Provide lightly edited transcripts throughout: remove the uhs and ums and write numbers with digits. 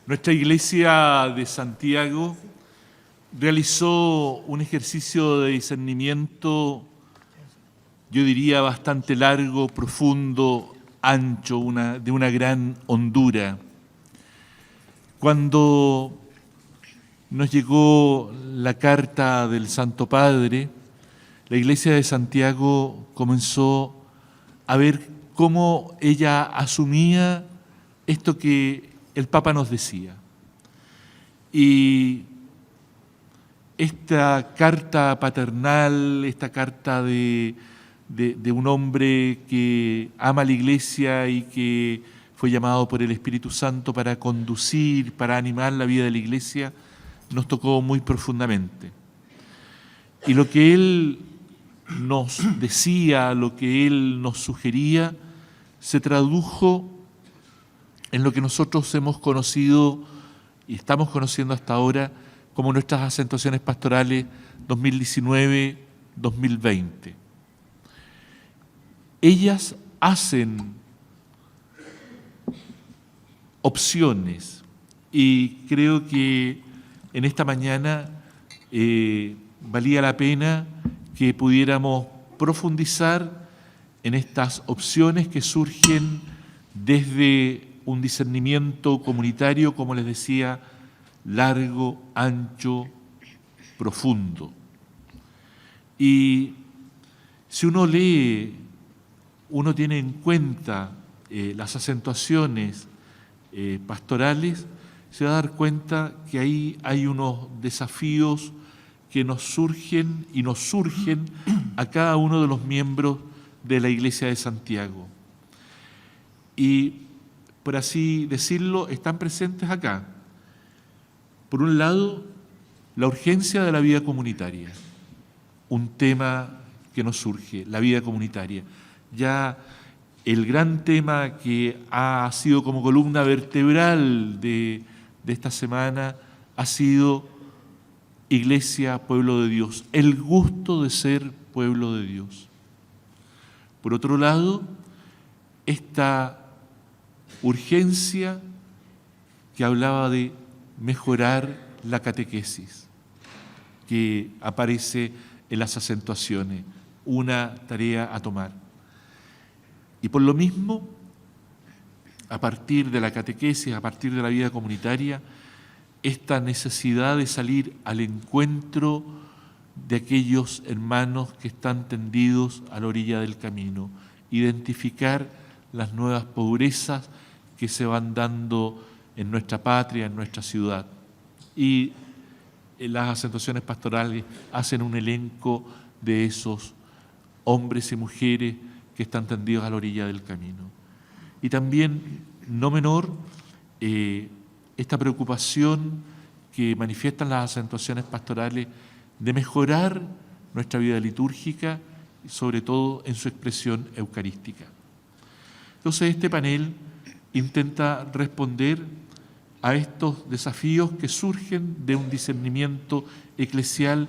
Nuestra iglesia de Santiago realizó un ejercicio de discernimiento, yo diría bastante largo, profundo, ancho, de una gran hondura. Cuando nos llegó la carta del Santo Padre, la iglesia de Santiago comenzó a ver cómo ella asumía esto que el Papa nos decía. Y esta carta paternal, esta carta de un hombre que ama a la iglesia y que fue llamado por el Espíritu Santo para conducir, para animar la vida de la iglesia, nos tocó muy profundamente. Y lo que él nos decía, lo que él nos sugería, se tradujo en lo que nosotros hemos conocido y estamos conociendo hasta ahora como nuestras acentuaciones pastorales 2019-2020. Ellas hacen opciones y creo que en esta mañana valía la pena que pudiéramos profundizar en estas opciones que surgen desde un discernimiento comunitario, como les decía, largo, ancho, profundo. Y si uno lee, uno tiene en cuenta las acentuaciones pastorales, se va a dar cuenta que ahí hay unos desafíos que nos surgen y nos surgen a cada uno de los miembros de la Iglesia de Santiago. Y, por así decirlo, están presentes acá. Por un lado, la urgencia de la vida comunitaria, un tema que nos surge, la vida comunitaria. Ya el gran tema que ha sido como columna vertebral de esta semana ha sido Iglesia, pueblo de Dios, el gusto de ser pueblo de Dios. Por otro lado, esta urgencia que hablaba de mejorar la catequesis, que aparece en las acentuaciones, una tarea a tomar. Y por lo mismo, a partir de la catequesis, a partir de la vida comunitaria, esta necesidad de salir al encuentro de aquellos hermanos que están tendidos a la orilla del camino, identificar las nuevas pobrezas que se van dando en nuestra patria, en nuestra ciudad. Y las acentuaciones pastorales hacen un elenco de esos hombres y mujeres que están tendidos a la orilla del camino. Y también, no menor, esta preocupación que manifiestan las acentuaciones pastorales de mejorar nuestra vida litúrgica, sobre todo en su expresión eucarística. Entonces, este panel intenta responder a estos desafíos que surgen de un discernimiento eclesial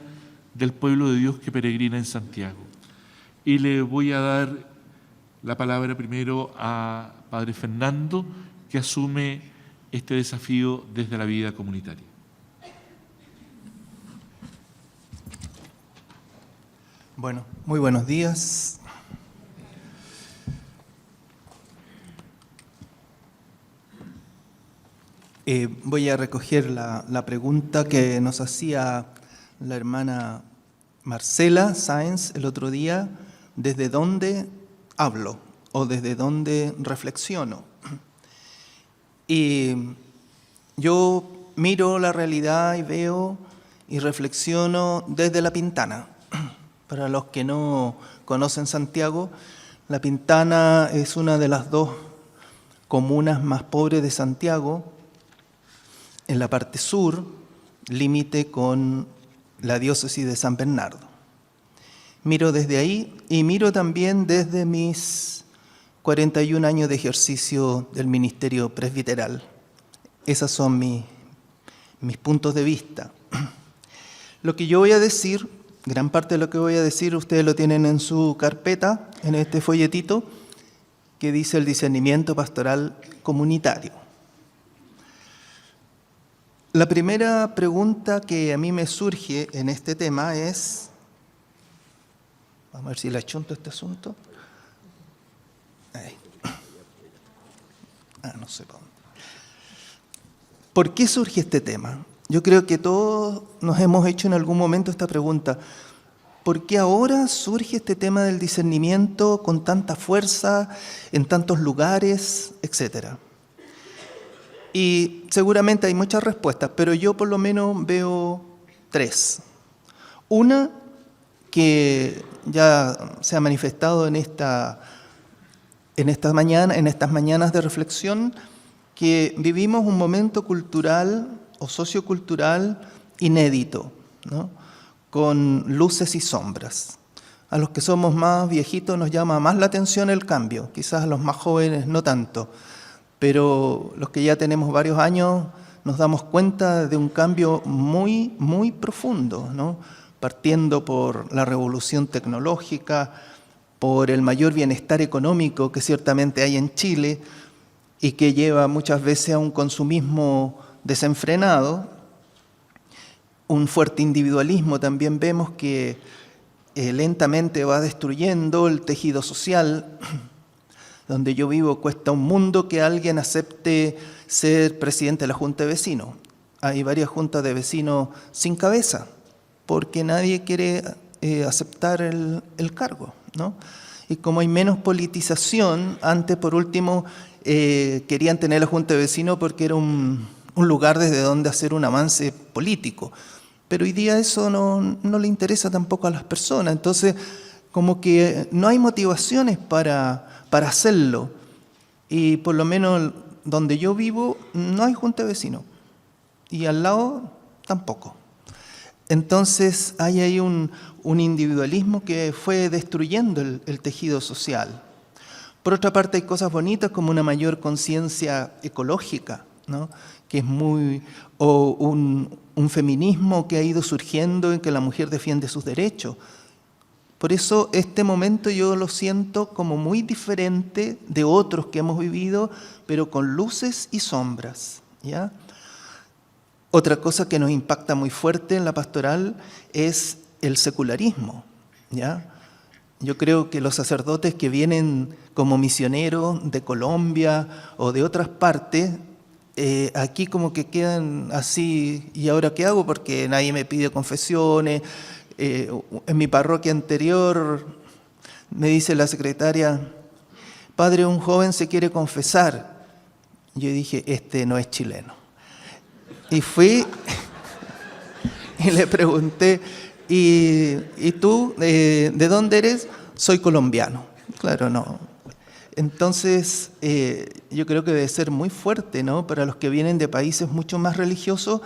del pueblo de Dios que peregrina en Santiago. Y le voy a dar la palabra primero a Padre Fernando, que asume este desafío desde la vida comunitaria. Bueno, muy buenos días. Voy a recoger la pregunta que nos hacía la hermana Marcela Sáenz el otro día, ¿desde dónde hablo o desde dónde reflexiono? Y yo miro la realidad y veo y reflexiono desde La Pintana. Para los que no conocen Santiago, La Pintana es una de las dos comunas más pobres de Santiago, en la parte sur, límite con la diócesis de San Bernardo. Miro desde ahí y miro también desde mis 41 años de ejercicio del ministerio presbiteral. Esos son mis puntos de vista. Lo que yo voy a decir, gran parte de lo que voy a decir, ustedes lo tienen en su carpeta, en este folletito, que dice el discernimiento pastoral comunitario. La primera pregunta que a mí me surge en este tema es, vamos a ver si le achunto este asunto. Ahí. No sé por dónde. ¿Por qué surge este tema? Yo creo que todos nos hemos hecho en algún momento esta pregunta. ¿Por qué ahora surge este tema del discernimiento con tanta fuerza, en tantos lugares, etcétera? Y seguramente hay muchas respuestas, pero yo por lo menos veo 3. Una que ya se ha manifestado en estas mañanas de reflexión, que vivimos un momento cultural o sociocultural inédito, ¿no? Con luces y sombras. A los que somos más viejitos nos llama más la atención el cambio, quizás a los más jóvenes no tanto, pero los que ya tenemos varios años nos damos cuenta de un cambio muy, muy profundo, ¿no? Partiendo por la revolución tecnológica, por el mayor bienestar económico que ciertamente hay en Chile y que lleva muchas veces a un consumismo desenfrenado, un fuerte individualismo. También vemos que lentamente va destruyendo el tejido social. Donde yo vivo cuesta un mundo que alguien acepte ser presidente de la Junta de Vecinos. Hay varias juntas de vecinos sin cabeza, porque nadie quiere aceptar el cargo, ¿no? Y como hay menos politización, antes por último querían tener la Junta de Vecinos porque era un lugar desde donde hacer un avance político. Pero hoy día eso no le interesa tampoco a las personas. Entonces, como que no hay motivaciones para hacerlo. Y por lo menos donde yo vivo no hay Junta de Vecinos. Y al lado tampoco. Entonces hay ahí un individualismo que fue destruyendo el tejido social. Por otra parte hay cosas bonitas como una mayor conciencia ecológica, ¿no? Que es o un feminismo que ha ido surgiendo en que la mujer defiende sus derechos. Por eso este momento yo lo siento como muy diferente de otros que hemos vivido, pero con luces y sombras, ¿ya? Otra cosa que nos impacta muy fuerte en la pastoral es el secularismo, ¿ya? Yo creo que los sacerdotes que vienen como misioneros de Colombia o de otras partes, aquí como que quedan así, ¿y ahora qué hago? Porque nadie me pide confesiones. En mi parroquia anterior me dice la secretaria, padre, un joven se quiere confesar. Yo dije, este no es chileno. Y fui y le pregunté, ¿y tú de dónde eres? Soy colombiano. Claro, no. Entonces, yo creo que debe ser muy fuerte, ¿no? Para los que vienen de países mucho más religiosos,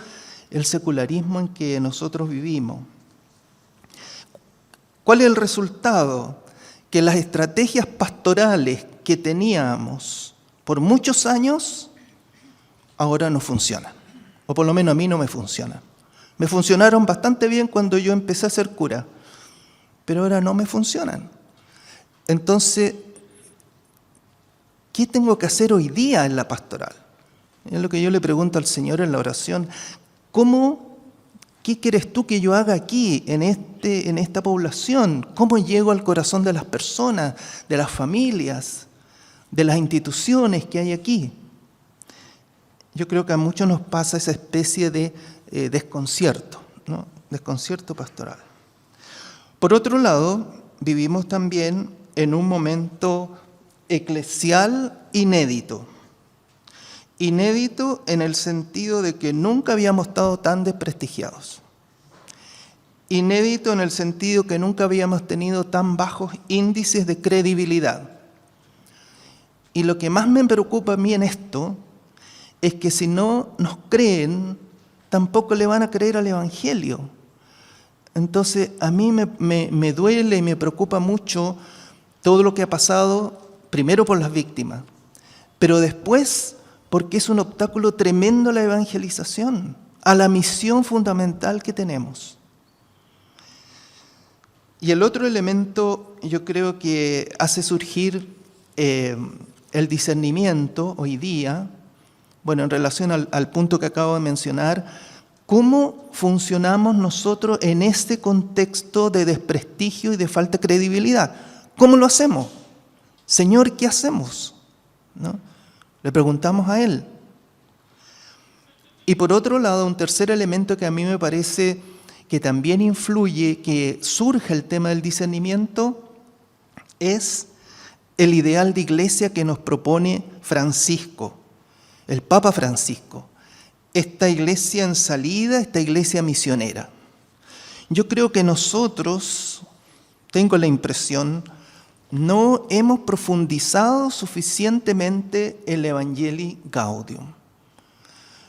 el secularismo en que nosotros vivimos. ¿Cuál es el resultado? Que las estrategias pastorales que teníamos por muchos años, ahora no funcionan. O por lo menos a mí no me funcionan. Me funcionaron bastante bien cuando yo empecé a ser cura, pero ahora no me funcionan. Entonces, ¿qué tengo que hacer hoy día en la pastoral? Es lo que yo le pregunto al Señor en la oración. ¿Qué quieres tú que yo haga aquí, en esta población? ¿Cómo llego al corazón de las personas, de las familias, de las instituciones que hay aquí? Yo creo que a muchos nos pasa esa especie de desconcierto, ¿no? Desconcierto pastoral. Por otro lado, vivimos también en un momento eclesial inédito. Inédito en el sentido de que nunca habíamos estado tan desprestigiados. Inédito en el sentido que nunca habíamos tenido tan bajos índices de credibilidad. Y lo que más me preocupa a mí en esto es que si no nos creen, tampoco le van a creer al Evangelio. Entonces, a mí me duele y me preocupa mucho todo lo que ha pasado, primero por las víctimas, pero después porque es un obstáculo tremendo a la evangelización, a la misión fundamental que tenemos. Y el otro elemento, yo creo que hace surgir el discernimiento hoy día, bueno, en relación al punto que acabo de mencionar, ¿cómo funcionamos nosotros en este contexto de desprestigio y de falta de credibilidad? ¿Cómo lo hacemos? Señor, ¿qué hacemos? ¿No? Le preguntamos a Él. Y por otro lado, un tercer elemento que a mí me parece que también influye, que surge el tema del discernimiento, es el ideal de iglesia que nos propone Francisco, el Papa Francisco. Esta iglesia en salida, esta iglesia misionera. Yo creo que nosotros, tengo la impresión, no hemos profundizado suficientemente el Evangelii Gaudium.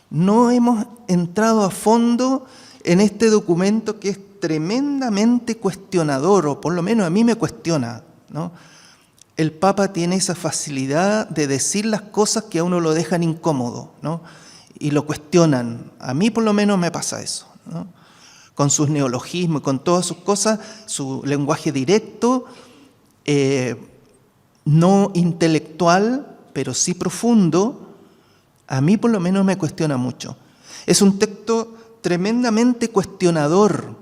No hemos entrado a fondo en este documento que es tremendamente cuestionador, o por lo menos a mí me cuestiona, ¿no? El Papa tiene esa facilidad de decir las cosas que a uno lo dejan incómodo, ¿no? Y lo cuestionan. A mí por lo menos me pasa eso, ¿no? Con sus neologismos, con todas sus cosas, su lenguaje directo, no intelectual, pero sí profundo, a mí por lo menos me cuestiona mucho. Es un texto tremendamente cuestionador,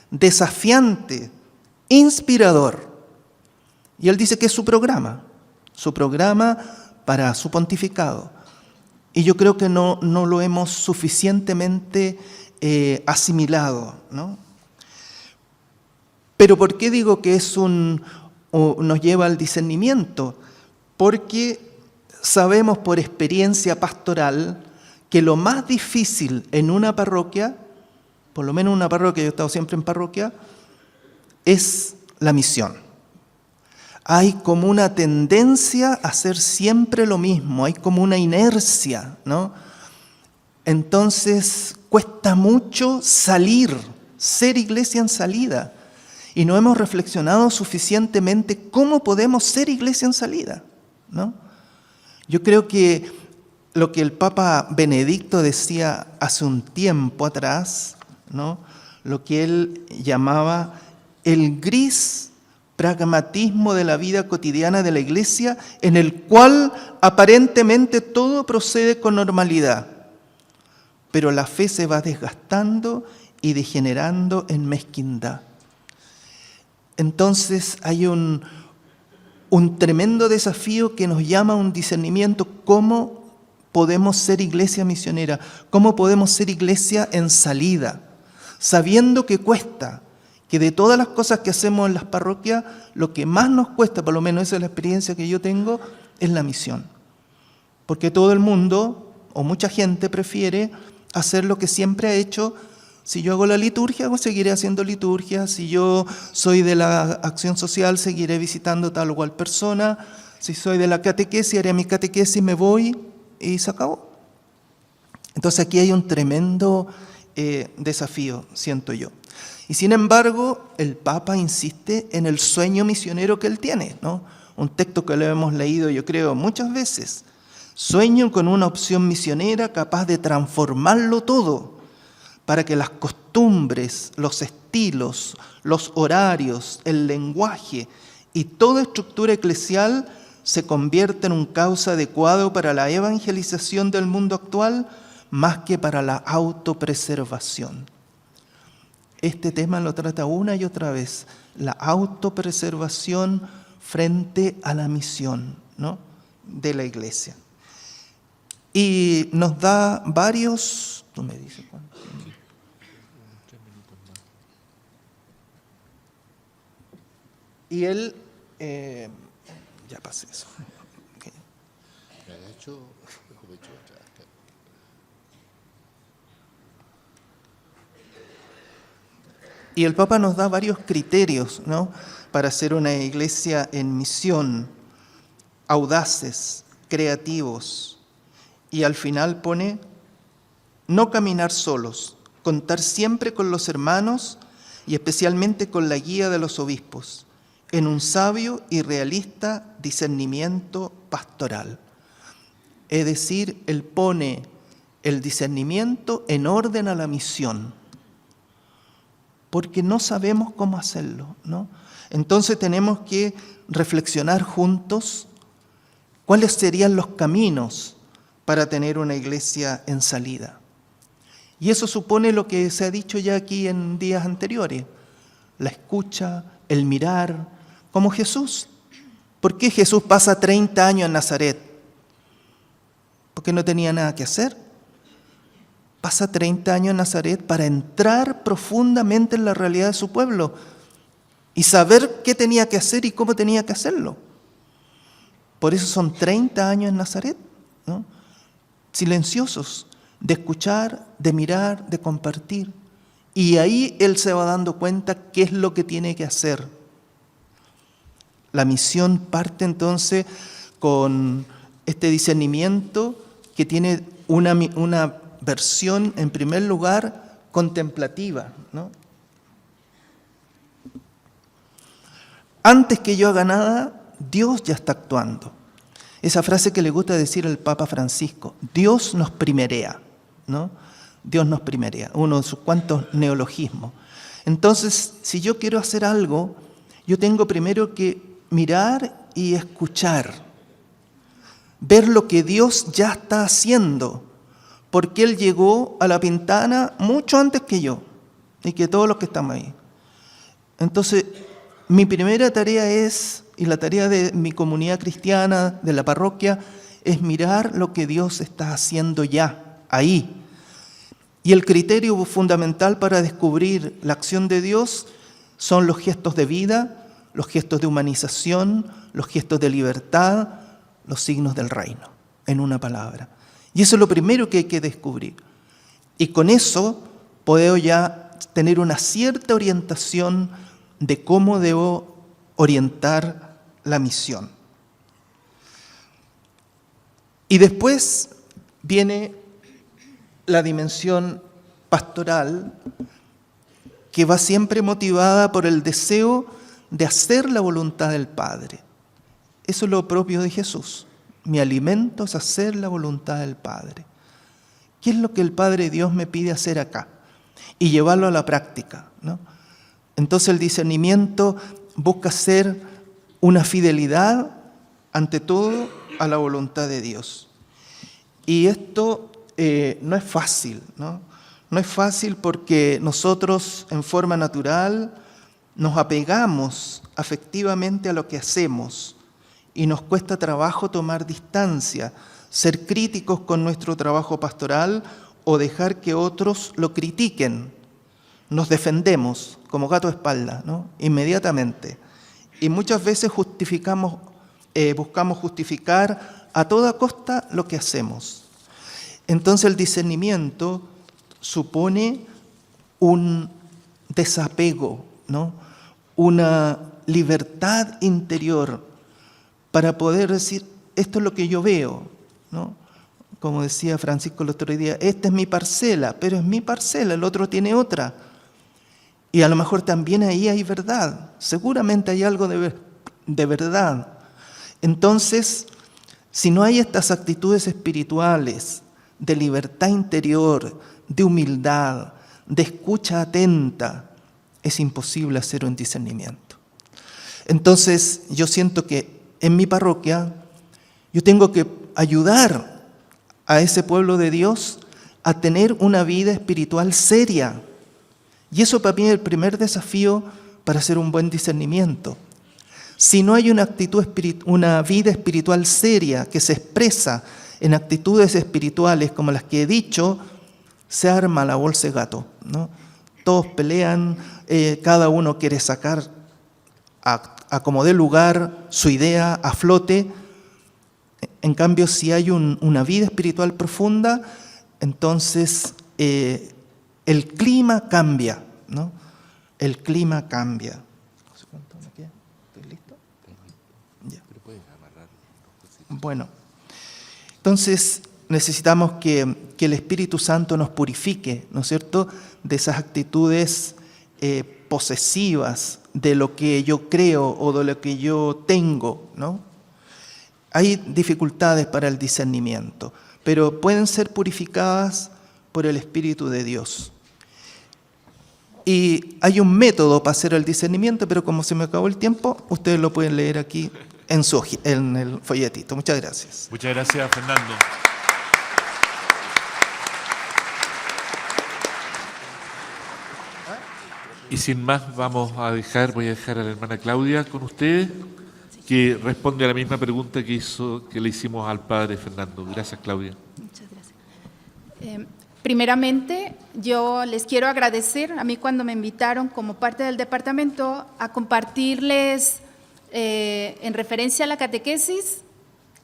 desafiante, inspirador. Y él dice que es su programa para su pontificado. Y yo creo que no lo hemos suficientemente asimilado, ¿no? Pero ¿por qué digo que nos lleva al discernimiento? Porque sabemos por experiencia pastoral que lo más difícil en una parroquia, por lo menos en una parroquia, yo he estado siempre en parroquia, es la misión. Hay como una tendencia a hacer siempre lo mismo, hay como una inercia, ¿no? Entonces cuesta mucho salir, ser iglesia en salida. Y no hemos reflexionado suficientemente cómo podemos ser iglesia en salida, ¿no? Yo creo que lo que el Papa Benedicto decía hace un tiempo atrás, ¿no? Lo que él llamaba el gris pragmatismo de la vida cotidiana de la iglesia, en el cual aparentemente todo procede con normalidad, pero la fe se va desgastando y degenerando en mezquindad. Entonces hay un tremendo desafío que nos llama a un discernimiento. ¿Cómo podemos ser iglesia misionera? ¿Cómo podemos ser iglesia en salida? Sabiendo que cuesta, que de todas las cosas que hacemos en las parroquias, lo que más nos cuesta, por lo menos esa es la experiencia que yo tengo, es la misión. Porque todo el mundo, o mucha gente, prefiere hacer lo que siempre ha hecho. Si yo hago la liturgia, pues seguiré haciendo liturgia. Si yo soy de la acción social, seguiré visitando tal o cual persona. Si soy de la catequesis, haré mi catequesis, me voy y se acabó. Entonces aquí hay un tremendo desafío, siento yo. Y sin embargo, el Papa insiste en el sueño misionero que él tiene, ¿no? Un texto que lo hemos leído, yo creo, muchas veces. Sueño con una opción misionera capaz de transformarlo todo, para que las costumbres, los estilos, los horarios, el lenguaje y toda estructura eclesial se convierta en un cauce adecuado para la evangelización del mundo actual, más que para la autopreservación. Este tema lo trata una y otra vez, la autopreservación frente a la misión, ¿no?, de la iglesia. Y nos da varios, tú me dices cuánto. Y él, ya pasé eso. Okay. Y el Papa nos da varios criterios, ¿no?, para ser una iglesia en misión, audaces, creativos. Y al final pone, no caminar solos, contar siempre con los hermanos y especialmente con la guía de los obispos, en un sabio y realista discernimiento pastoral. Es decir, él pone el discernimiento en orden a la misión, porque no sabemos cómo hacerlo, ¿no? Entonces tenemos que reflexionar juntos cuáles serían los caminos para tener una iglesia en salida. Y eso supone lo que se ha dicho ya aquí en días anteriores: la escucha, el mirar, como Jesús. ¿Por qué Jesús pasa 30 años en Nazaret? Porque no tenía nada que hacer. Pasa 30 años en Nazaret para entrar profundamente en la realidad de su pueblo y saber qué tenía que hacer y cómo tenía que hacerlo. Por eso son 30 años en Nazaret, ¿no? Silenciosos, de escuchar, de mirar, de compartir. Y ahí él se va dando cuenta qué es lo que tiene que hacer. La misión parte entonces con este discernimiento que tiene una versión, en primer lugar, contemplativa, ¿no? Antes que yo haga nada, Dios ya está actuando. Esa frase que le gusta decir al Papa Francisco: Dios nos primerea, ¿no? Dios nos primerea, uno de sus cuantos neologismos. Entonces, si yo quiero hacer algo, yo tengo primero que mirar y escuchar, ver lo que Dios ya está haciendo, porque Él llegó a La Pintana mucho antes que yo y que todos los que estamos ahí. Entonces, mi primera tarea es, y la tarea de mi comunidad cristiana, de la parroquia, es mirar lo que Dios está haciendo ya, ahí. Y el criterio fundamental para descubrir la acción de Dios son los gestos de vida, los gestos de humanización, los gestos de libertad, los signos del reino, en una palabra. Y eso es lo primero que hay que descubrir. Y con eso puedo ya tener una cierta orientación de cómo debo orientar la misión. Y después viene la dimensión pastoral, que va siempre motivada por el deseo de hacer la voluntad del Padre. Eso es lo propio de Jesús. Mi alimento es hacer la voluntad del Padre. ¿Qué es lo que el Padre Dios me pide hacer acá? Y llevarlo a la práctica, ¿no? Entonces el discernimiento busca ser una fidelidad, ante todo, a la voluntad de Dios. Y esto no es fácil, ¿no? No es fácil porque nosotros, en forma natural, nos apegamos afectivamente a lo que hacemos y nos cuesta trabajo tomar distancia, ser críticos con nuestro trabajo pastoral o dejar que otros lo critiquen. Nos defendemos como gato de espalda, ¿no? Inmediatamente. Y muchas veces buscamos justificar a toda costa lo que hacemos. Entonces el discernimiento supone un desapego, ¿no? Una libertad interior para poder decir: esto es lo que yo veo, ¿no? Como decía Francisco el otro día, esta es mi parcela, pero es mi parcela, el otro tiene otra. Y a lo mejor también ahí hay verdad, seguramente hay algo de verdad. Entonces, si no hay estas actitudes espirituales de libertad interior, de humildad, de escucha atenta, es imposible hacer un discernimiento. Entonces, yo siento que en mi parroquia yo tengo que ayudar a ese pueblo de Dios a tener una vida espiritual seria. Y eso para mí es el primer desafío para hacer un buen discernimiento. Si no hay una vida espiritual seria que se expresa en actitudes espirituales como las que he dicho, se arma la bolsa de gato, ¿no? Todos pelean, cada uno quiere sacar a como dé lugar su idea a flote. En cambio, si hay una vida espiritual profunda, entonces el clima cambia, ¿no? El clima cambia. No sé cuánto me queda. ¿Estoy listo? Ya. Pero puedes amarrar. Bueno, entonces necesitamos que el Espíritu Santo nos purifique, ¿no es cierto?, de esas actitudes posesivas, de lo que yo creo o de lo que yo tengo, ¿no? Hay dificultades para el discernimiento, pero pueden ser purificadas por el Espíritu de Dios. Y hay un método para hacer el discernimiento, pero como se me acabó el tiempo, ustedes lo pueden leer aquí en el folletito. Muchas gracias. Muchas gracias, Fernando. Y sin más, voy a dejar a la hermana Claudia con ustedes, que responde a la misma pregunta que le hicimos al padre Fernando. Gracias, Claudia. Muchas gracias. Primeramente, yo les quiero agradecer a mí cuando me invitaron como parte del departamento a compartirles en referencia a la catequesis.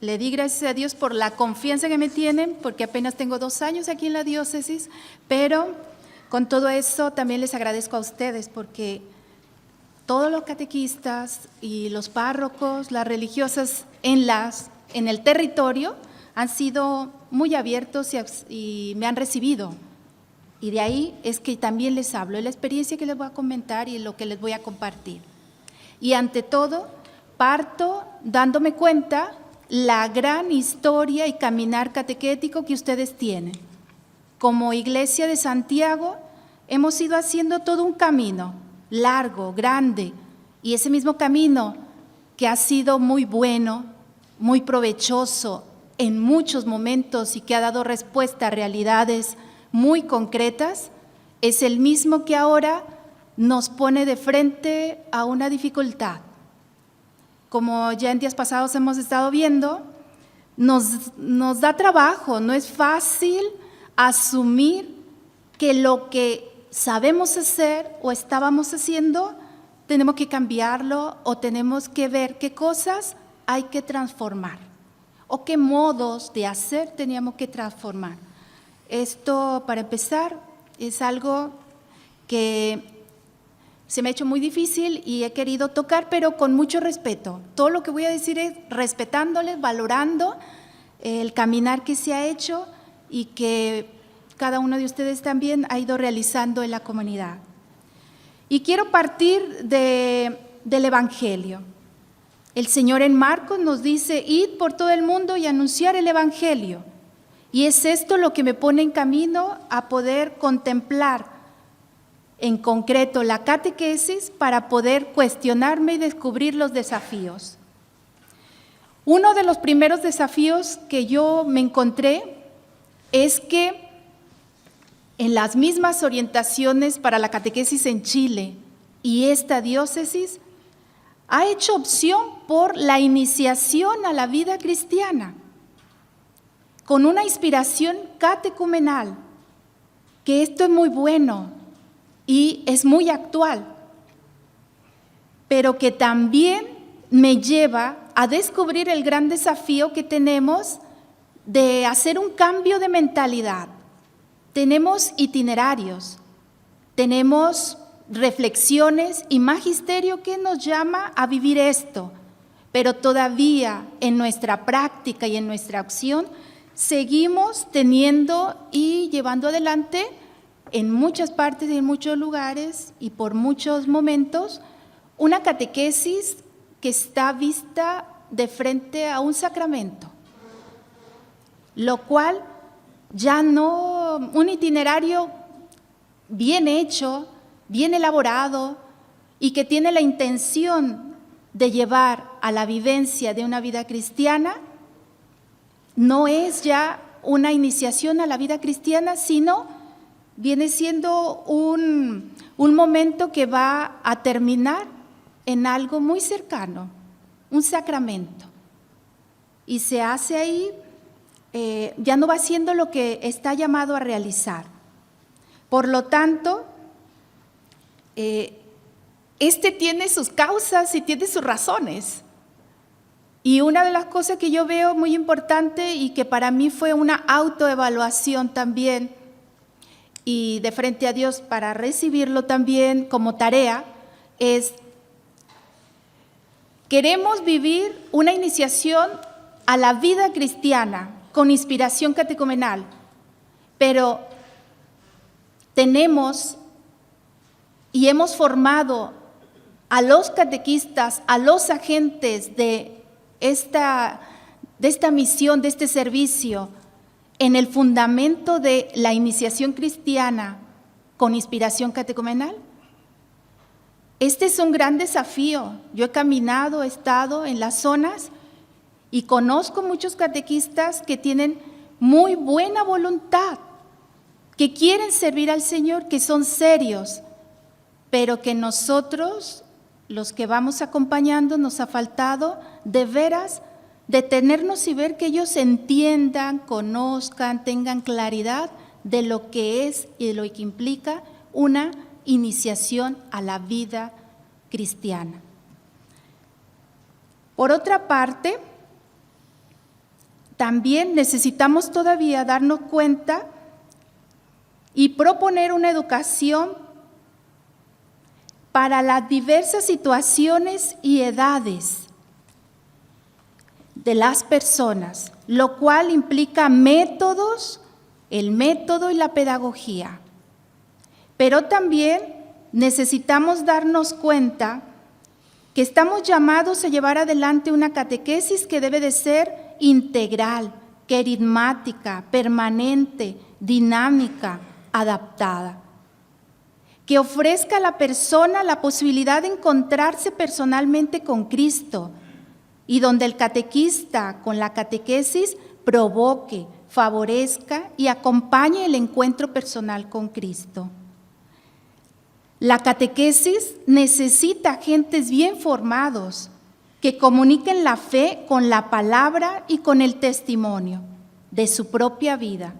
Le di gracias a Dios por la confianza que me tienen, porque apenas tengo 2 años aquí en la diócesis, pero con todo eso también les agradezco a ustedes, porque todos los catequistas y los párrocos, las religiosas en el territorio han sido muy abiertos y me han recibido. Y de ahí es que también les hablo, es la experiencia que les voy a comentar y lo que les voy a compartir. Y ante todo, parto dándome cuenta la gran historia y caminar catequético que ustedes tienen. Como Iglesia de Santiago hemos ido haciendo todo un camino largo, grande, y ese mismo camino que ha sido muy bueno, muy provechoso en muchos momentos y que ha dado respuesta a realidades muy concretas, es el mismo que ahora nos pone de frente a una dificultad. Como ya en días pasados hemos estado viendo, nos da trabajo, no es fácil asumir que lo que sabemos hacer o estábamos haciendo, tenemos que cambiarlo o tenemos que ver qué cosas hay que transformar o qué modos de hacer teníamos que transformar. Esto, para empezar, es algo que se me ha hecho muy difícil y he querido tocar, pero con mucho respeto. Todo lo que voy a decir es respetándoles, valorando el caminar que se ha hecho y que cada uno de ustedes también ha ido realizando en la comunidad. Y quiero partir del Evangelio. El Señor en Marcos nos dice, id por todo el mundo y anunciar el Evangelio. Y es esto lo que me pone en camino a poder contemplar en concreto la catequesis para poder cuestionarme y descubrir los desafíos. Uno de los primeros desafíos que yo me encontré es que en las mismas orientaciones para la catequesis en Chile y esta diócesis ha hecho opción por la iniciación a la vida cristiana con una inspiración catecumenal, que esto es muy bueno y es muy actual, pero que también me lleva a descubrir el gran desafío que tenemos de hacer un cambio de mentalidad. Tenemos itinerarios, tenemos reflexiones y magisterio que nos llama a vivir esto, pero todavía en nuestra práctica y en nuestra acción seguimos teniendo y llevando adelante en muchas partes y en muchos lugares y por muchos momentos una catequesis que está vista de frente a un sacramento, lo cual ya no, un itinerario bien hecho, bien elaborado y que tiene la intención de llevar a la vivencia de una vida cristiana, no es ya una iniciación a la vida cristiana, sino viene siendo un momento que va a terminar en algo muy cercano, un sacramento. Y se hace ahí, ya no va siendo lo que está llamado a realizar. Por lo tanto, este tiene sus causas y tiene sus razones. Y una de las cosas que yo veo muy importante y que para mí fue una autoevaluación también, y de frente a Dios para recibirlo también como tarea, es: queremos vivir una iniciación a la vida cristiana con inspiración catecumenal, pero tenemos y hemos formado a los catequistas, a los agentes de esta misión, de este servicio, en el fundamento de la iniciación cristiana con inspiración catecumenal. Este es un gran desafío. Yo he caminado, he estado en las zonas y conozco muchos catequistas que tienen muy buena voluntad, que quieren servir al Señor, que son serios, pero que nosotros, los que vamos acompañando, nos ha faltado de veras detenernos y ver que ellos entiendan, conozcan, tengan claridad de lo que es y de lo que implica una iniciación a la vida cristiana. Por otra parte, también necesitamos todavía darnos cuenta y proponer una educación para las diversas situaciones y edades de las personas, lo cual implica métodos, el método y la pedagogía. Pero también necesitamos darnos cuenta que estamos llamados a llevar adelante una catequesis que debe de ser integral, querigmática, permanente, dinámica, adaptada, que ofrezca a la persona la posibilidad de encontrarse personalmente con Cristo y donde el catequista con la catequesis provoque, favorezca y acompañe el encuentro personal con Cristo. La catequesis necesita agentes bien formados que comuniquen la fe con la palabra y con el testimonio de su propia vida,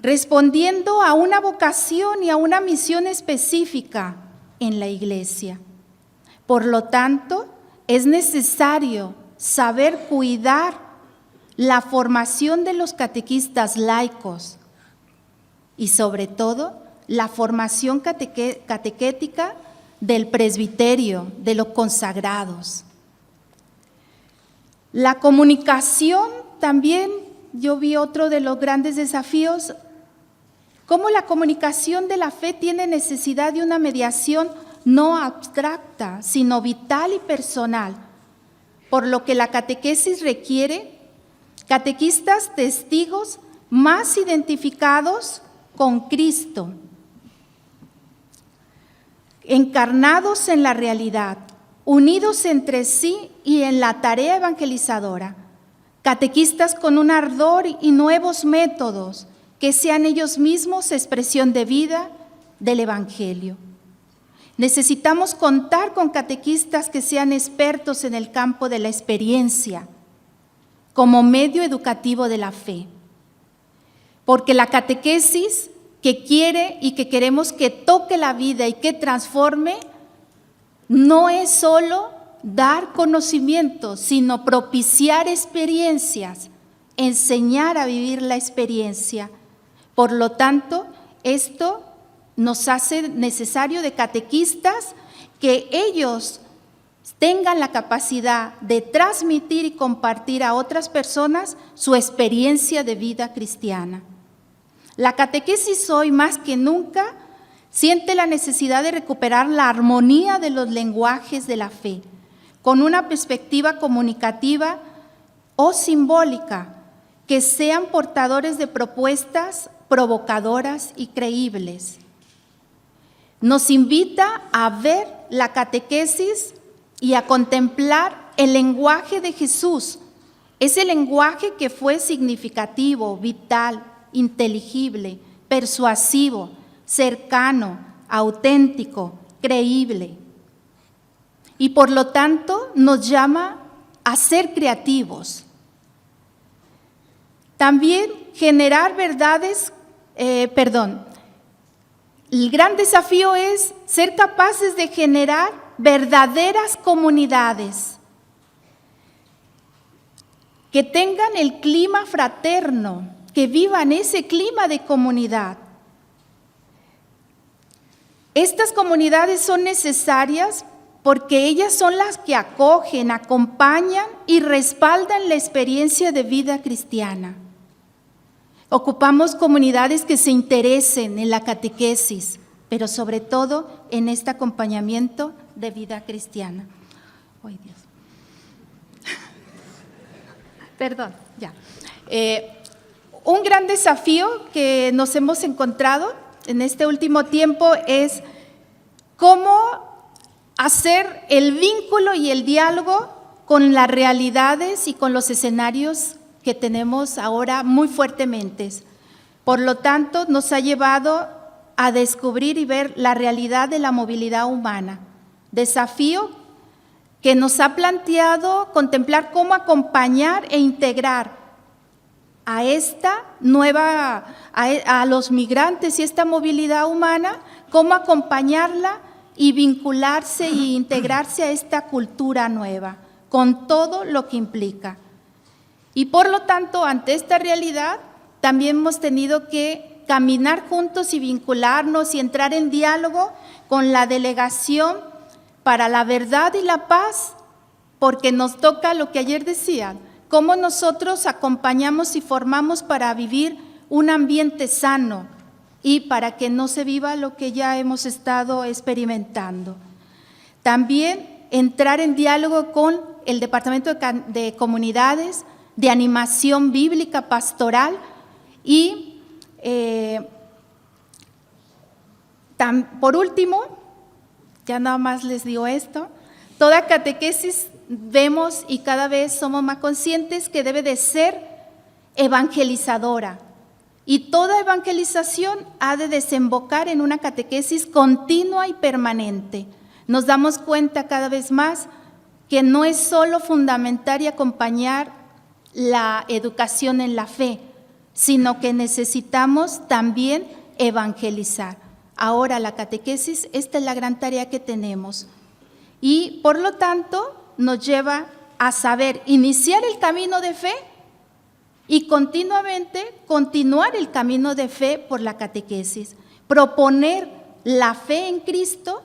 respondiendo a una vocación y a una misión específica en la Iglesia. Por lo tanto, es necesario saber cuidar la formación de los catequistas laicos y sobre todo la formación catequética del presbiterio, de los consagrados. La comunicación también, yo vi otro de los grandes desafíos, cómo la comunicación de la fe tiene necesidad de una mediación no abstracta, sino vital y personal, por lo que la catequesis requiere catequistas testigos más identificados con Cristo, encarnados en la realidad, unidos entre sí y en la tarea evangelizadora, catequistas con un ardor y nuevos métodos que sean ellos mismos expresión de vida del Evangelio. Necesitamos contar con catequistas que sean expertos en el campo de la experiencia como medio educativo de la fe, porque la catequesis que quiere y que queremos que toque la vida y que transforme no es solo dar conocimiento, sino propiciar experiencias, enseñar a vivir la experiencia. Por lo tanto, esto nos hace necesario de catequistas que ellos tengan la capacidad de transmitir y compartir a otras personas su experiencia de vida cristiana. La catequesis hoy más que nunca siente la necesidad de recuperar la armonía de los lenguajes de la fe, con una perspectiva comunicativa o simbólica, que sean portadores de propuestas provocadoras y creíbles. Nos invita a ver la catequesis y a contemplar el lenguaje de Jesús, ese lenguaje que fue significativo, vital, inteligible, persuasivo, cercano, auténtico, creíble. Y por lo tanto nos llama a ser creativos. También generar verdades, el gran desafío es ser capaces de generar verdaderas comunidades que tengan el clima fraterno, que vivan ese clima de comunidad. Estas comunidades son necesarias porque ellas son las que acogen, acompañan y respaldan la experiencia de vida cristiana. Ocupamos comunidades que se interesen en la catequesis, pero sobre todo en este acompañamiento de vida cristiana. ¡Ay, Dios! Perdón, ya. Un gran desafío que nos hemos encontrado en este último tiempo es cómo hacer el vínculo y el diálogo con las realidades y con los escenarios que tenemos ahora muy fuertemente. Por lo tanto, nos ha llevado a descubrir y ver la realidad de la movilidad humana. Desafío que nos ha planteado contemplar cómo acompañar e integrar a esta nueva, a los migrantes y esta movilidad humana, cómo acompañarla y vincularse e integrarse a esta cultura nueva, con todo lo que implica. Y por lo tanto, ante esta realidad, también hemos tenido que caminar juntos y vincularnos y entrar en diálogo con la Delegación para la Verdad y la Paz, porque nos toca lo que ayer decían, cómo nosotros acompañamos y formamos para vivir un ambiente sano y para que no se viva lo que ya hemos estado experimentando. También entrar en diálogo con el Departamento de Comunidades, de Animación Bíblica Pastoral y, por último, ya nada más les digo esto, toda catequesis vemos y cada vez somos más conscientes que debe de ser evangelizadora. Y toda evangelización ha de desembocar en una catequesis continua y permanente. Nos damos cuenta cada vez más que no es solo fundamental y acompañar la educación en la fe, sino que necesitamos también evangelizar. Ahora la catequesis, esta es la gran tarea que tenemos. Y por lo tanto nos lleva a saber iniciar el camino de fe y continuamente continuar el camino de fe por la catequesis, proponer la fe en Cristo,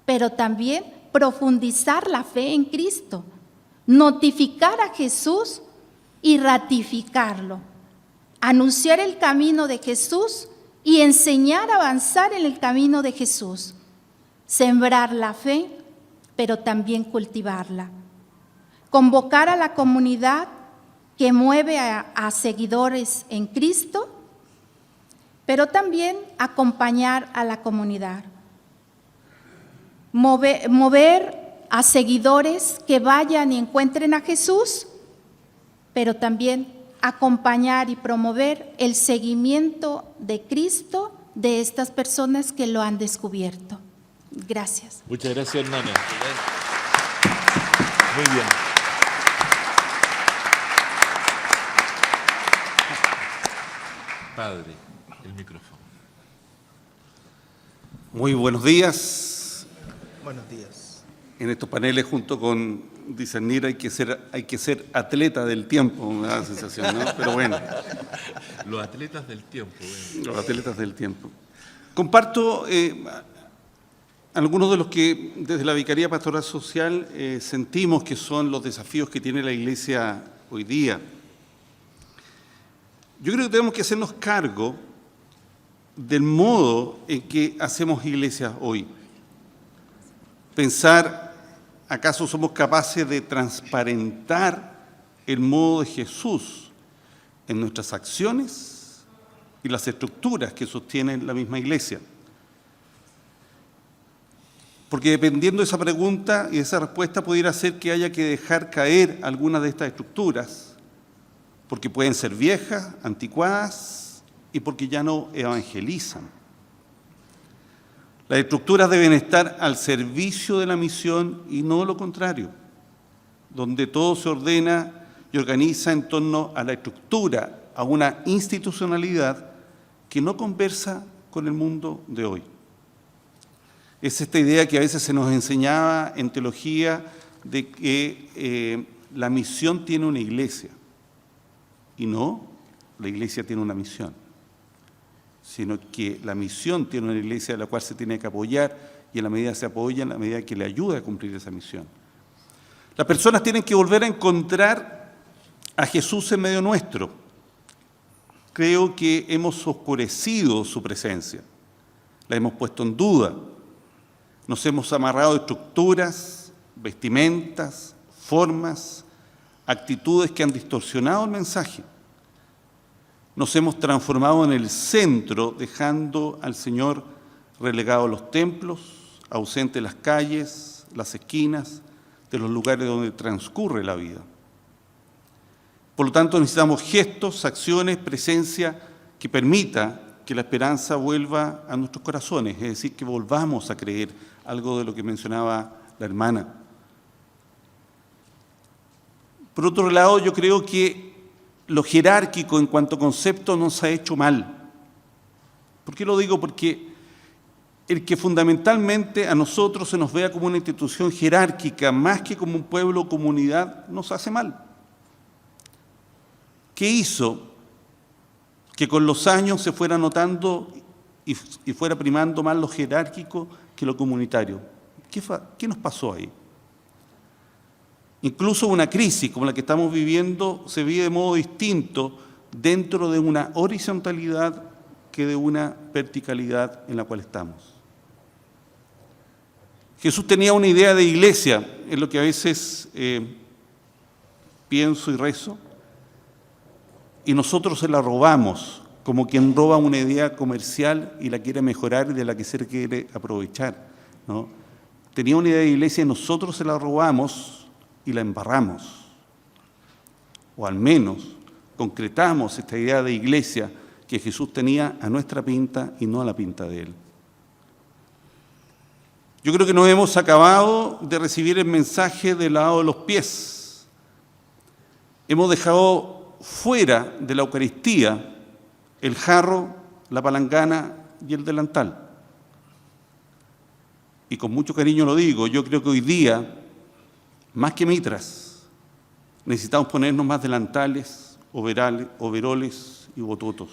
pero también profundizar la fe en Cristo, notificar a Jesús y ratificarlo, anunciar el camino de Jesús y enseñar a avanzar en el camino de Jesús, sembrar la fe, pero también cultivarla, convocar a la comunidad que mueve a seguidores en Cristo, pero también acompañar a la comunidad, mover a seguidores que vayan y encuentren a Jesús, pero también acompañar y promover el seguimiento de Cristo de estas personas que lo han descubierto. Gracias. Muchas gracias, hermana. Muy bien. Padre, el micrófono. Muy buenos días. Buenos días. En estos paneles, junto con discernir, hay que ser atleta del tiempo, me da la sensación, ¿no? Pero bueno. Los atletas del tiempo. Bueno. Los atletas del tiempo. Comparto algunos de los que desde la Vicaría Pastoral Social sentimos que son los desafíos que tiene la Iglesia hoy día. Yo creo que tenemos que hacernos cargo del modo en que hacemos iglesias hoy. Pensar, ¿acaso somos capaces de transparentar el modo de Jesús en nuestras acciones y las estructuras que sostienen la misma iglesia? Porque dependiendo de esa pregunta y de esa respuesta pudiera ser que haya que dejar caer algunas de estas estructuras, porque pueden ser viejas, anticuadas y porque ya no evangelizan. Las estructuras deben estar al servicio de la misión y no lo contrario, donde todo se ordena y organiza en torno a la estructura, a una institucionalidad que no conversa con el mundo de hoy. Es esta idea que a veces se nos enseñaba en teología de que la misión tiene una iglesia. Y no, la iglesia tiene una misión, sino que la misión tiene una iglesia a la cual se tiene que apoyar y en la medida que se apoya, en la medida que le ayuda a cumplir esa misión. Las personas tienen que volver a encontrar a Jesús en medio nuestro. Creo que hemos oscurecido su presencia, la hemos puesto en duda, nos hemos amarrado de estructuras, vestimentas, formas, actitudes que han distorsionado el mensaje. Nos hemos transformado en el centro, dejando al Señor relegado a los templos, ausente de las calles, las esquinas, de los lugares donde transcurre la vida. Por lo tanto, necesitamos gestos, acciones, presencia que permita que la esperanza vuelva a nuestros corazones, es decir, que volvamos a creer, algo de lo que mencionaba la hermana. Por otro lado, yo creo que lo jerárquico en cuanto a concepto nos ha hecho mal. ¿Por qué lo digo? Porque el que fundamentalmente a nosotros se nos vea como una institución jerárquica, más que como un pueblo o comunidad, nos hace mal. ¿Qué hizo que con los años se fuera notando y fuera primando más lo jerárquico que lo comunitario? ¿Qué nos pasó ahí? Incluso una crisis como la que estamos viviendo se vive de modo distinto dentro de una horizontalidad que de una verticalidad en la cual estamos. Jesús tenía una idea de iglesia, es lo que a veces pienso y rezo, y nosotros se la robamos, como quien roba una idea comercial y la quiere mejorar y de la que se quiere aprovechar, ¿no? Tenía una idea de iglesia y nosotros se la robamos y la embarramos. O al menos concretamos esta idea de iglesia que Jesús tenía a nuestra pinta y no a la pinta de Él. Yo creo que nos hemos acabado de recibir el mensaje del lavado de los pies. Hemos dejado fuera de la Eucaristía el jarro, la palangana y el delantal. Y con mucho cariño lo digo, yo creo que hoy día, más que mitras, necesitamos ponernos más delantales, overoles y bototos.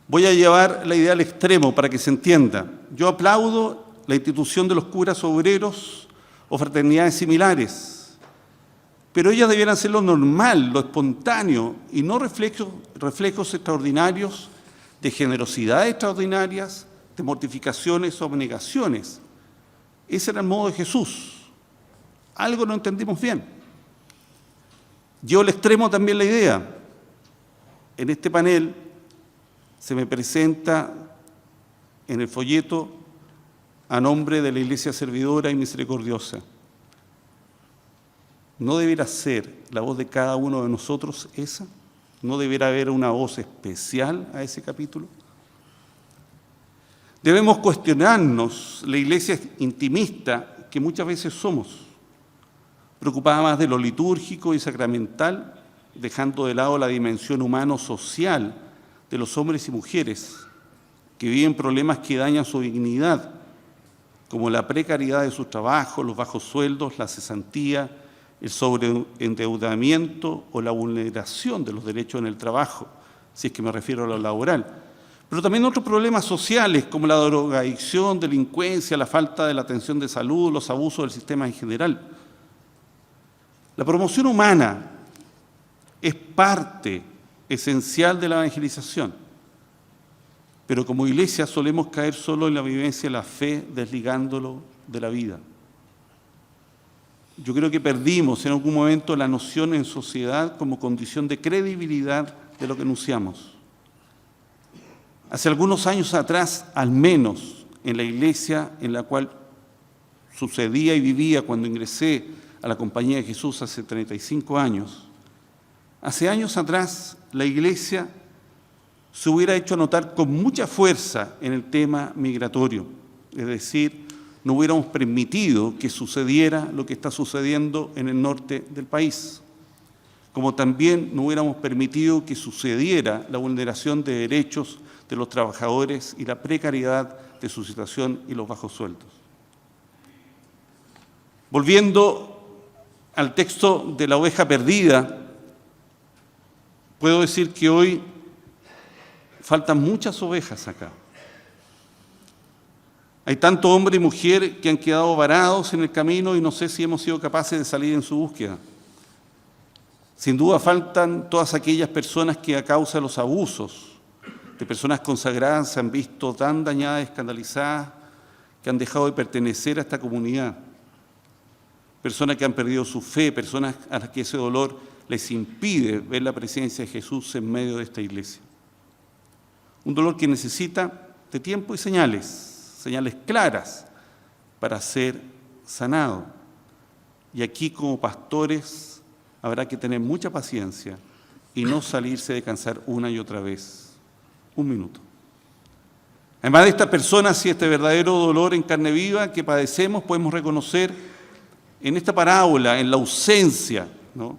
Voy a llevar la idea al extremo para que se entienda. Yo aplaudo la institución de los curas obreros o fraternidades similares, pero ellas debieran ser lo normal, lo espontáneo, y no reflejos extraordinarios de generosidades extraordinarias, de mortificaciones o abnegaciones. Ese era el modo de Jesús. Algo no entendimos bien. Llevo al extremo también la idea. En este panel se me presenta en el folleto a nombre de la Iglesia Servidora y Misericordiosa. ¿No debiera ser la voz de cada uno de nosotros esa? ¿No debiera haber una voz especial a ese capítulo? Debemos cuestionarnos la iglesia intimista que muchas veces somos, preocupada más de lo litúrgico y sacramental, dejando de lado la dimensión humano-social de los hombres y mujeres que viven problemas que dañan su dignidad, como la precariedad de sus trabajos, los bajos sueldos, la cesantía, el sobreendeudamiento o la vulneración de los derechos en el trabajo, si es que me refiero a lo laboral. Pero también otros problemas sociales como la drogadicción, delincuencia, la falta de la atención de salud, los abusos del sistema en general. La promoción humana es parte esencial de la evangelización, pero como iglesia solemos caer solo en la vivencia de la fe, desligándolo de la vida. Yo creo que perdimos en algún momento la noción en sociedad como condición de credibilidad de lo que anunciamos. Hace algunos años atrás, al menos en la iglesia en la cual sucedía y vivía cuando ingresé a la Compañía de Jesús hace 35 años, hace años atrás la iglesia se hubiera hecho notar con mucha fuerza en el tema migratorio, es decir, no hubiéramos permitido que sucediera lo que está sucediendo en el norte del país, como también no hubiéramos permitido que sucediera la vulneración de derechos de los trabajadores y la precariedad de su situación y los bajos sueldos. Volviendo al texto de la oveja perdida, puedo decir que hoy faltan muchas ovejas acá. Hay tanto hombre y mujer que han quedado varados en el camino y no sé si hemos sido capaces de salir en su búsqueda. Sin duda faltan todas aquellas personas que a causa de los abusos de personas consagradas se han visto tan dañadas, escandalizadas, que han dejado de pertenecer a esta comunidad. Personas que han perdido su fe, personas a las que ese dolor les impide ver la presencia de Jesús en medio de esta iglesia. Un dolor que necesita de tiempo y señales claras para ser sanado. Y aquí como pastores habrá que tener mucha paciencia y no salirse de cansar una y otra vez. Un minuto. Además de estas personas y este verdadero dolor en carne viva que padecemos, podemos reconocer en esta parábola, en la ausencia, ¿no?,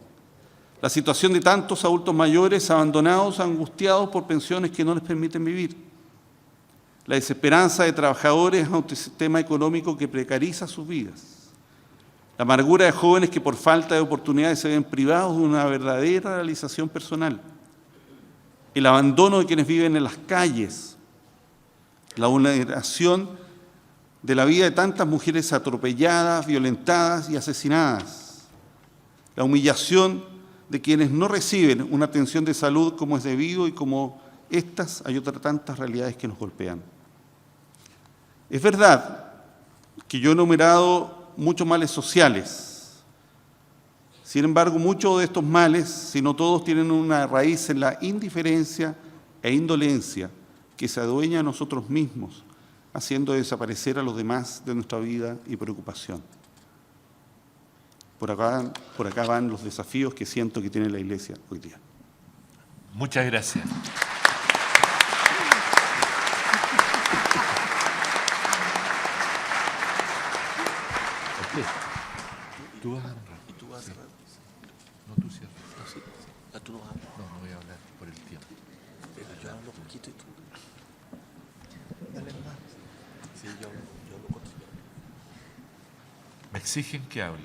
la situación de tantos adultos mayores abandonados, angustiados por pensiones que no les permiten vivir. La desesperanza de trabajadores ante un sistema económico que precariza sus vidas. La amargura de jóvenes que por falta de oportunidades se ven privados de una verdadera realización personal. El abandono de quienes viven en las calles. La vulneración de la vida de tantas mujeres atropelladas, violentadas y asesinadas. La humillación de quienes no reciben una atención de salud como es debido, y como estas hay otras tantas realidades que nos golpean. Es verdad que yo he enumerado muchos males sociales. Sin embargo, muchos de estos males, si no todos, tienen una raíz en la indiferencia e indolencia que se adueña a nosotros mismos, haciendo desaparecer a los demás de nuestra vida y preocupación. Por acá van los desafíos que siento que tiene la Iglesia hoy día. Muchas gracias. ¿Tú vas a hablar? ¿Tú vas a hablar? No, tú cierras. No, sí. ¿Tú no vas a hablar? No, no voy a hablar por el tiempo. Pero yo hablo poquito y tú. Dale más. Sí, yo hablo contigo. Me exigen que hable.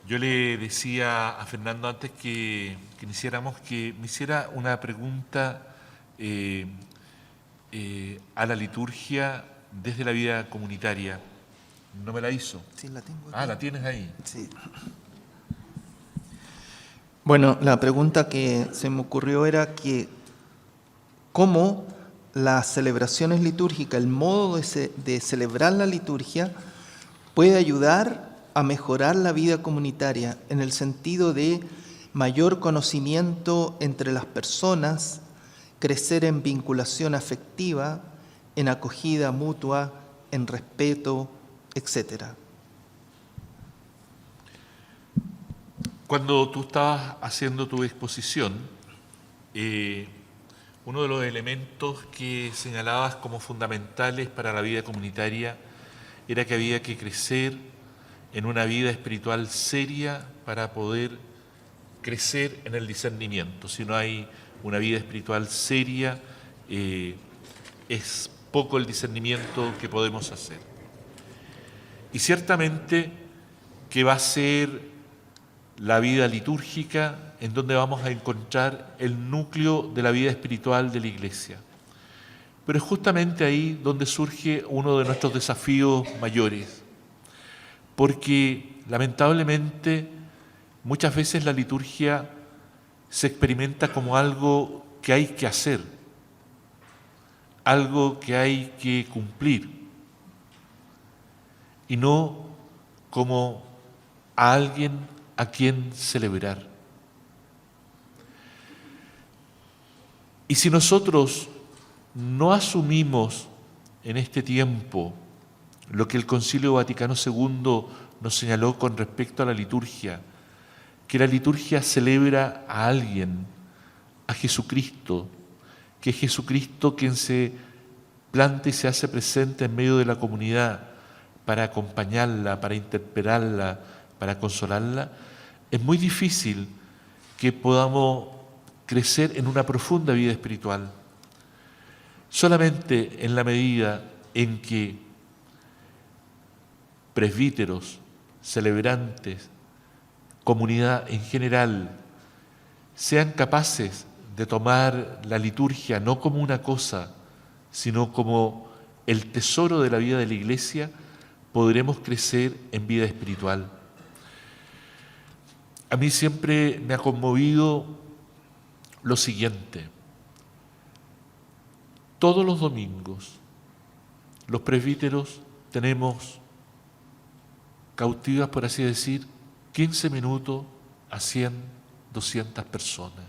Yo le decía a Fernando antes que iniciáramos que me hiciera una pregunta a la liturgia desde la vida comunitaria. ¿No me la hizo? Sí, la tengo aquí. Ah, ¿la tienes ahí? Sí. Bueno, la pregunta que se me ocurrió era que cómo las celebraciones litúrgicas, el modo de celebrar la liturgia puede ayudar a mejorar la vida comunitaria en el sentido de mayor conocimiento entre las personas, crecer en vinculación afectiva, en acogida mutua, en respeto, etc. Cuando tú estabas haciendo tu exposición, uno de los elementos que señalabas como fundamentales para la vida comunitaria era que había que crecer en una vida espiritual seria para poder crecer en el discernimiento. Si no hay una vida espiritual seria, es poco el discernimiento que podemos hacer. Y ciertamente que va a ser la vida litúrgica en donde vamos a encontrar el núcleo de la vida espiritual de la Iglesia. Pero es justamente ahí donde surge uno de nuestros desafíos mayores, porque lamentablemente muchas veces la liturgia se experimenta como algo que hay que hacer, algo que hay que cumplir, y no como a alguien a quien celebrar. Y si nosotros no asumimos en este tiempo lo que el Concilio Vaticano II nos señaló con respecto a la liturgia, que la liturgia celebra a alguien, a Jesucristo, que es Jesucristo quien se planta y se hace presente en medio de la comunidad para acompañarla, para interpelarla, para consolarla, es muy difícil que podamos crecer en una profunda vida espiritual. Solamente en la medida en que presbíteros, celebrantes, comunidad en general, sean capaces de tomar la liturgia no como una cosa, sino como el tesoro de la vida de la Iglesia, podremos crecer en vida espiritual. A mí siempre me ha conmovido lo siguiente. Todos los domingos, los presbíteros tenemos cautivas, por así decir, 15 minutos a 100, 200 personas.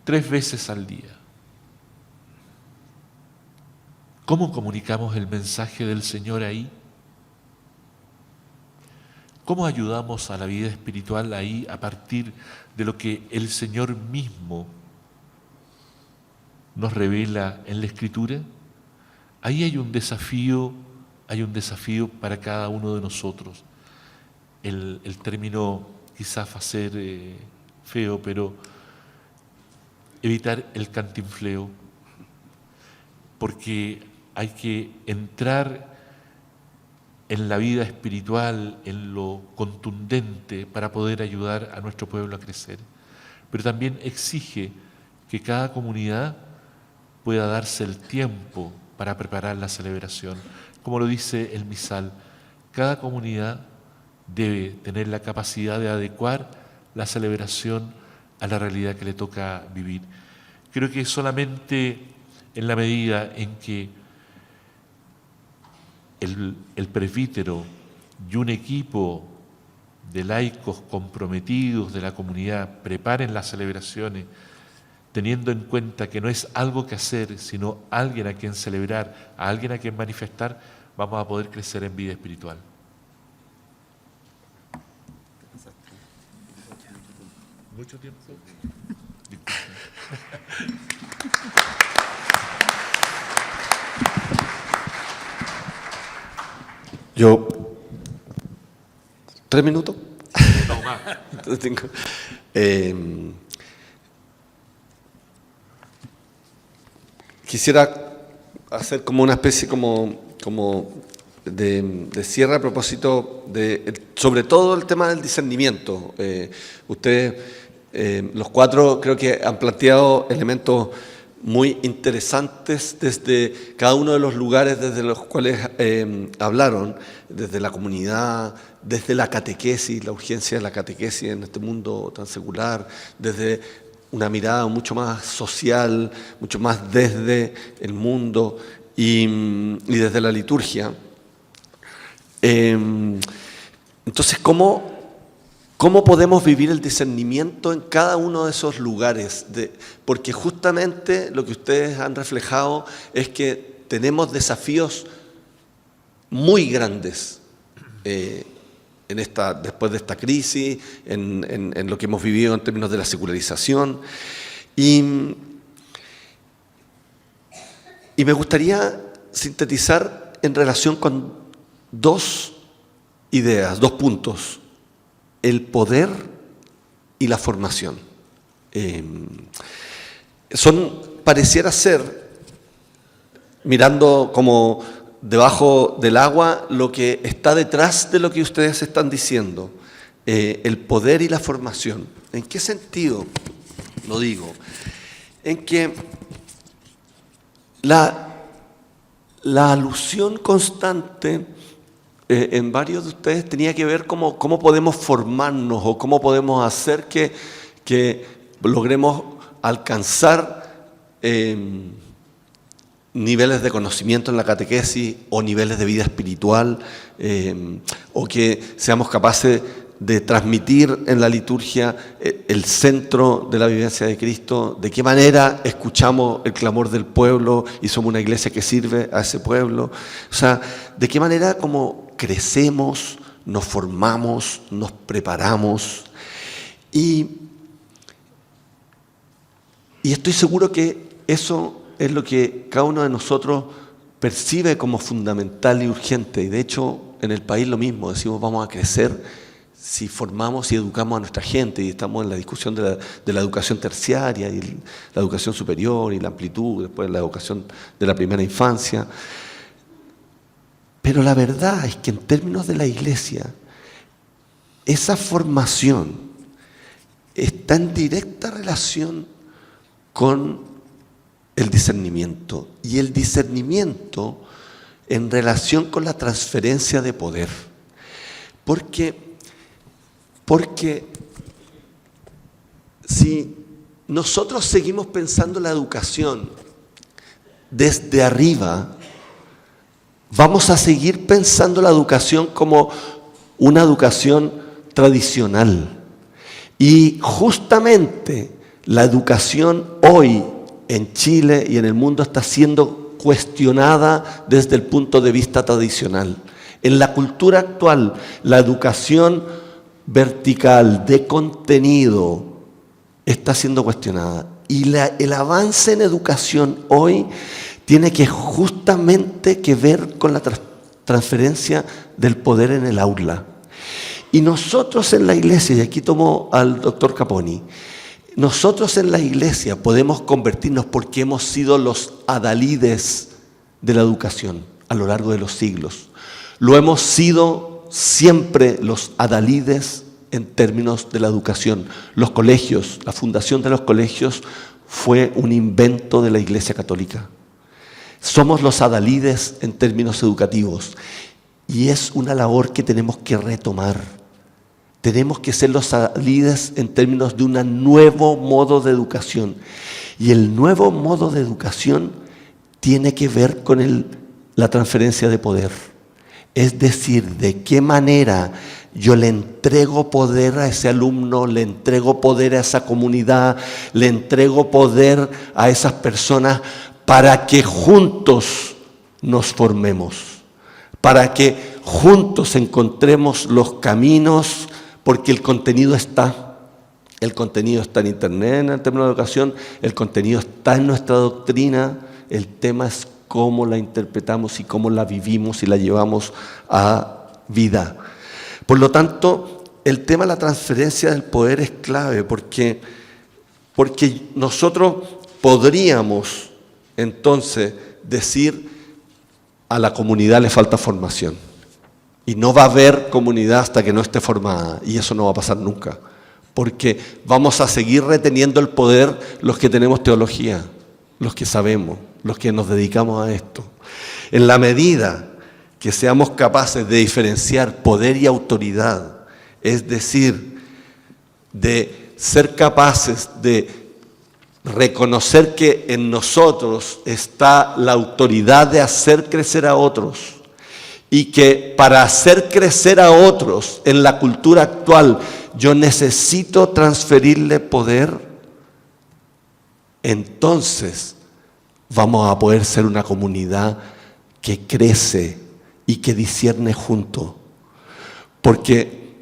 3 veces al día. ¿Cómo comunicamos el mensaje del Señor ahí? ¿Cómo ayudamos a la vida espiritual ahí a partir de lo que el Señor mismo nos revela en la Escritura? Ahí hay un desafío para cada uno de nosotros. El término quizás va a ser feo, pero evitar el cantinfleo, porque hay que entrar en la vida espiritual, en lo contundente, para poder ayudar a nuestro pueblo a crecer. Pero también exige que cada comunidad pueda darse el tiempo para preparar la celebración. Como lo dice el misal, cada comunidad debe tener la capacidad de adecuar la celebración a la realidad que le toca vivir. Creo que solamente en la medida en que el presbítero y un equipo de laicos comprometidos de la comunidad preparen las celebraciones, teniendo en cuenta que no es algo que hacer, sino alguien a quien celebrar, a alguien a quien manifestar, vamos a poder crecer en vida espiritual. ¿Mucho tiempo? Yo, 3 minutos. No más. Entonces tengo, quisiera hacer como una especie como de cierre a propósito sobre todo el tema del discernimiento. Ustedes, los cuatro, creo que han planteado elementos muy interesantes desde cada uno de los lugares desde los cuales hablaron, desde la comunidad, desde la catequesis, la urgencia de la catequesis en este mundo tan secular, desde una mirada mucho más social, mucho más desde el mundo y desde la liturgia. Entonces, ¿cómo podemos vivir el discernimiento en cada uno de esos lugares? Porque justamente lo que ustedes han reflejado es que tenemos desafíos muy grandes después de esta crisis, en lo que hemos vivido en términos de la secularización. Y me gustaría sintetizar en relación con dos ideas, 2 puntos: el poder y la formación. Pareciera ser, mirando como debajo del agua, lo que está detrás de lo que ustedes están diciendo, el poder y la formación. ¿En qué sentido lo digo? En que la alusión constante en varios de ustedes tenía que ver cómo podemos formarnos o cómo podemos hacer que logremos alcanzar niveles de conocimiento en la catequesis o niveles de vida espiritual, o que seamos capaces de transmitir en la liturgia el centro de la vivencia de Cristo, de qué manera escuchamos el clamor del pueblo y somos una iglesia que sirve a ese pueblo. O sea, de qué manera como crecemos, nos formamos, nos preparamos. Y estoy seguro que eso es lo que cada uno de nosotros percibe como fundamental y urgente. Y de hecho, en el país lo mismo, decimos vamos a crecer si formamos y educamos a nuestra gente, y estamos en la discusión de la educación terciaria y la educación superior y la amplitud, después la educación de la primera infancia. Pero la verdad es que en términos de la iglesia, esa formación está en directa relación con el discernimiento, y el discernimiento en relación con la transferencia de poder. Porque si nosotros seguimos pensando la educación desde arriba, vamos a seguir pensando la educación como una educación tradicional. Y justamente la educación hoy en Chile y en el mundo está siendo cuestionada desde el punto de vista tradicional. En la cultura actual, la educación vertical de contenido está siendo cuestionada. Y el avance en educación hoy tiene que justamente que ver con la transferencia del poder en el aula. Y nosotros en la iglesia, y aquí tomo al doctor Caponi, nosotros en la iglesia podemos convertirnos porque hemos sido los adalides de la educación a lo largo de los siglos. Lo hemos sido siempre los adalides en términos de la educación. Los colegios, la fundación de los colegios fue un invento de la Iglesia Católica. Somos los adalides en términos educativos y es una labor que tenemos que retomar. Tenemos que ser los adalides en términos de un nuevo modo de educación. Y el nuevo modo de educación tiene que ver con la transferencia de poder. Es decir, de qué manera yo le entrego poder a ese alumno, le entrego poder a esa comunidad, le entrego poder a esas personas para que juntos nos formemos, para que juntos encontremos los caminos, porque el contenido está. El contenido está en Internet, en el término de educación, el contenido está en nuestra doctrina, el tema es cómo la interpretamos y cómo la vivimos y la llevamos a vida. Por lo tanto, el tema de la transferencia del poder es clave porque nosotros podríamos entonces decir a la comunidad le falta formación y no va a haber comunidad hasta que no esté formada y eso no va a pasar nunca porque vamos a seguir reteniendo el poder los que tenemos teología, los que sabemos, los que nos dedicamos a esto. En la medida que seamos capaces de diferenciar poder y autoridad, es decir, de ser capaces de reconocer que en nosotros está la autoridad de hacer crecer a otros y que para hacer crecer a otros en la cultura actual yo necesito transferirle poder, entonces vamos a poder ser una comunidad que crece y que discierne junto, porque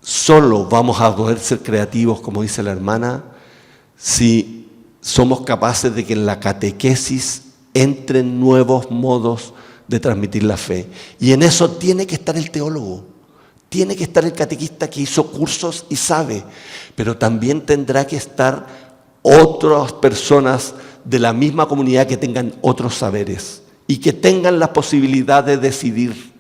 solo vamos a poder ser creativos, como dice la hermana, si somos capaces de que en la catequesis entren nuevos modos de transmitir la fe. Y en eso tiene que estar el teólogo, tiene que estar el catequista que hizo cursos y sabe, pero también tendrá que estar otras personas de la misma comunidad que tengan otros saberes y que tengan la posibilidad de decidir.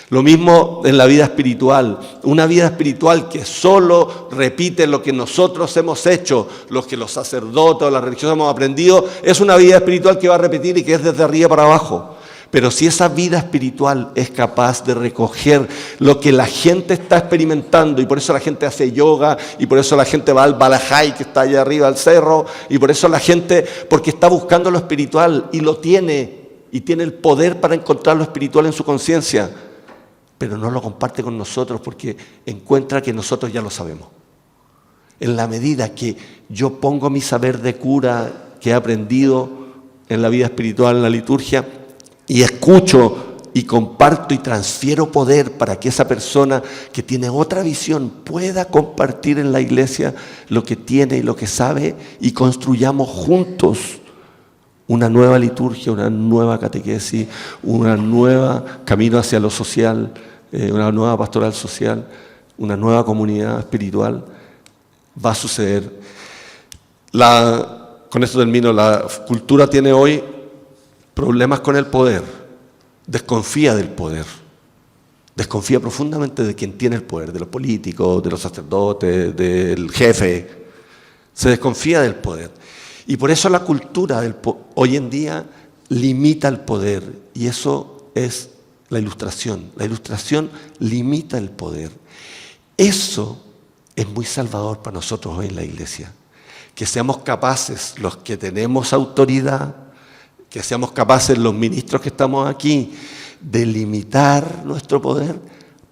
Lo mismo en la vida espiritual, una vida espiritual que solo repite lo que nosotros hemos hecho, lo que los sacerdotes o las religiosas hemos aprendido, es una vida espiritual que va a repetir y que es desde arriba para abajo. Pero si esa vida espiritual es capaz de recoger lo que la gente está experimentando, y por eso la gente hace yoga, y por eso la gente va al Balajai que está allá arriba al cerro, y por eso la gente, porque está buscando lo espiritual y lo tiene, y tiene el poder para encontrar lo espiritual en su conciencia, pero no lo comparte con nosotros porque encuentra que nosotros ya lo sabemos. En la medida que yo pongo mi saber de cura que he aprendido en la vida espiritual, en la liturgia, y escucho y comparto y transfiero poder para que esa persona que tiene otra visión pueda compartir en la iglesia lo que tiene y lo que sabe y construyamos juntos una nueva liturgia, una nueva catequesis, una nueva camino hacia lo social, una nueva pastoral social, una nueva comunidad espiritual, va a suceder. Con esto termino, la cultura tiene hoy problemas con el poder, desconfía del poder, desconfía profundamente de quien tiene el poder, de los políticos, de los sacerdotes, del jefe, se desconfía del poder. Y por eso la cultura hoy en día limita el poder, y eso es la ilustración. La ilustración limita el poder. Eso es muy salvador para nosotros hoy en la iglesia, que seamos capaces, los que tenemos autoridad, que seamos capaces los ministros que estamos aquí, de limitar nuestro poder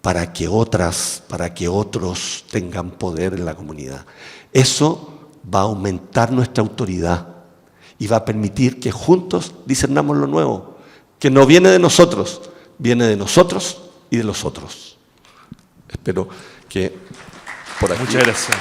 para que otros tengan poder en la comunidad. Eso va a aumentar nuestra autoridad y va a permitir que juntos discernamos lo nuevo, que no viene de nosotros, viene de nosotros y de los otros. Espero que por aquí... Muchas gracias.